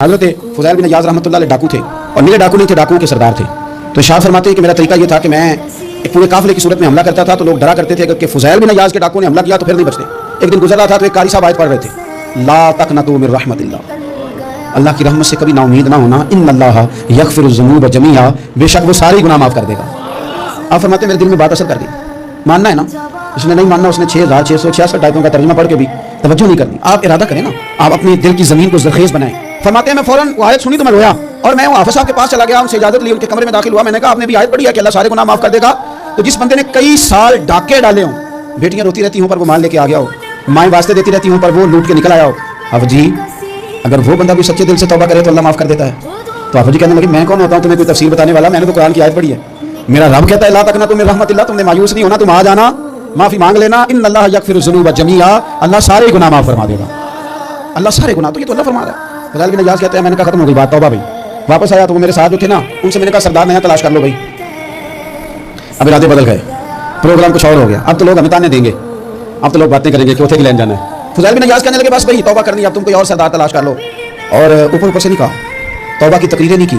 حضرت فضیل بن عیاض رحمۃ اللہ علیہ ڈاکو تھے، اور نیلے ڈاکو نہیں تھے، ڈاکوؤں کے سردار تھے. تو ارشاد فرماتے ہیں کہ میرا طریقہ یہ تھا کہ میں ایک پورے قافلے کی صورت میں حملہ کرتا تھا تو لوگ ڈرا کرتے تھے کہ فضیل بن عیاض کے ڈاکو نے حملہ کیا تو پھر نہیں بچتے. ایک دن گزر رہا تھا تو ایک قاری صاحب آیت پڑھ رہے تھے، لا تقنطوا من رحمت اللہ، اللہ کی رحمت سے کبھی نا امید نہ ہونا، ان اللہ یغفر الذنوب جمیعا، بے شک وہ سارے گناہ معاف کر دے گا. آپ فرماتے ہیں میرے دل میں بات اثر کر گئی، ماننا ہے نا. اس نے نہیں ماننا، اس نے 6666 آیتوں کا ترجمہ پڑھ کے بھی توجہ نہیں کرنی. آپ ارادہ کریں نا، آپ اپنے دل کی زمین کو زرخیز بنائیں. فرماتے ہیں میں فوراً وہ آیت سنی تو میں رویا، اور میں وہ حافظ صاحب کے پاس چلا گیا، ان سے اجازت لی، ان کے کمرے میں داخل ہوا. میں نے کہا آپ نے بھی آیت پڑھی ہے کہ اللہ سارے گناہ معاف کر دے گا؟ تو جس بندے نے کئی سال ڈاکے ڈالے ہوں، بیٹیاں روتی رہتی ہوں پر وہ مال لے کے آ گیا ہو، مائیں واسطے دیتی رہتی ہوں پر وہ لوٹ کے نکل آیا ہو، اب جی اگر وہ بندہ بھی سچے دل سے توبہ کرے تو اللہ معاف کر دیتا ہے. تو آپ جی کہنے لگے میں کون ہوتا ہوں تمہیں کوئی تفسیر بتانے والا، میں نے تو قرآن کی آیت پڑھی ہے. میرا رب کہتا ہے لا تقنطوا من رحمت اللہ، تم نے مایوس نہیں ہونا، تم آ جانا، معافی مانگ لینا، ان اللہ یغفر الذنوب جمیعا، اللہ سارے گناہ معاف فرما دے گا. اللہ سارے گناہ، تو یہ تو اللہ فرما رہا ہے. فضیل بن عیاض کہتے ہیں میں نے کہا ختم ہو گئی بات، توبہ بھائی. واپس آیا تو وہ میرے ساتھ جو تھے نا ان سے میں نے کہا سردار نیا تلاش کر لو بھائی. اب ارادے بدل گئے، پروگرام کچھ اور ہو گیا. اب تو لوگ ہمیں تانے دیں گے، اب تو لوگ باتیں کریں گے کہ چوتھے کی لین جانا ہے. فضیل بن عیاض کہنے لگے بس بھائی توبہ کرنی، اب تم کوئی اور سردار تلاش کر لو. اور اوپر سے نہیں کہا، توبہ کی تقریریں نہیں کی،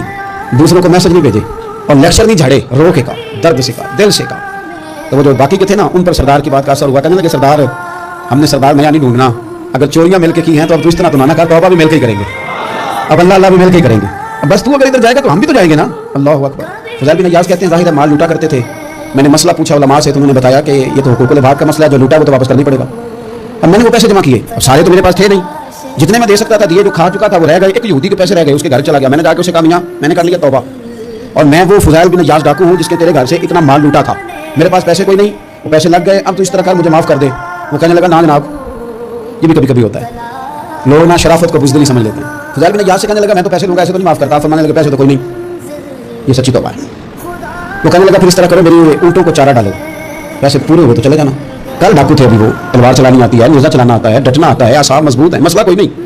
دوسروں کو میسج نہیں بھیجے، اور لیکچر نہیں جھاڑے، رو کے کہا، درد سے کہا، دل سے کہا. تو وہ جو باقی کے تھے نا ان پر سردار کی بات کا اثر ہوا. کہنے لگے سردار ہم نے سردار نیا نہیں ڈھونڈنا، اگر چوریاں مل کے کی ہیں تو اب تو اس طرح تو نہ کہا، توبہ بھی مل کے ہی کریں گے، اب اللہ بھی مل کے ہی کریں گے. اب بس تو اگر ادھر جائے گا تو ہم بھی تو جائیں گے نا. اللہ اکبر. فضیل بن عیاض کہتے ہیں ظاہر ہے مال لوٹا کرتے تھے. میں نے مسئلہ پوچھا علماء سے تو انہوں نے بتایا کہ یہ تو حقوق العباد کا مسئلہ ہے، جو لوٹا وہ تو واپس کرنا پڑے گا. اب میں نے وہ پیسے جمع کیے، اب سارے تو میرے پاس تھے نہیں، جتنے میں دے سکتا تھا دیے، جو کھا چکا تھا وہ رہ گئے. ایک یہودی کے پیسے رہ گئے، اس کے گھر چلا گیا. میں نے جا کے اسے کہا میاں میں نے کر لیا توبہ، اور میں وہ فضیل بن عیاض ڈاکو ہوں جس کے تیرے گھر سے اتنا مال لوٹا تھا، میرے پاس پیسے کوئی نہیں، وہ پیسے لگ گئے، اب تو اس طرح کر مجھے معاف کر دے. وہ کہنے لگا نا جناب، یہ بھی کبھی کبھی ہوتا ہے، لوگ نا شرافت کو بزدلی سمجھ لیتے ہیں. فضیل بن عیاض سے کہنے لگا میں تو پیسے لوں گا، ایسے تو نہیں معاف کرتا. فرمانے لگے پیسے تو کوئی نہیں، یہ سچی توبہ ہے. وہ کہنے لگا پھر اس طرح کرو میری اونٹوں کو چارہ ڈالو، پیسے پورے ہوئے تو چلے جانا. کل ڈاکو تھے، ابھی وہ تلوار چلانی آتی ہے، نیزہ چلانا آتا ہے، ڈٹنا آتا ہے، اعصاب مضبوط ہے، مسئلہ کوئی نہیں.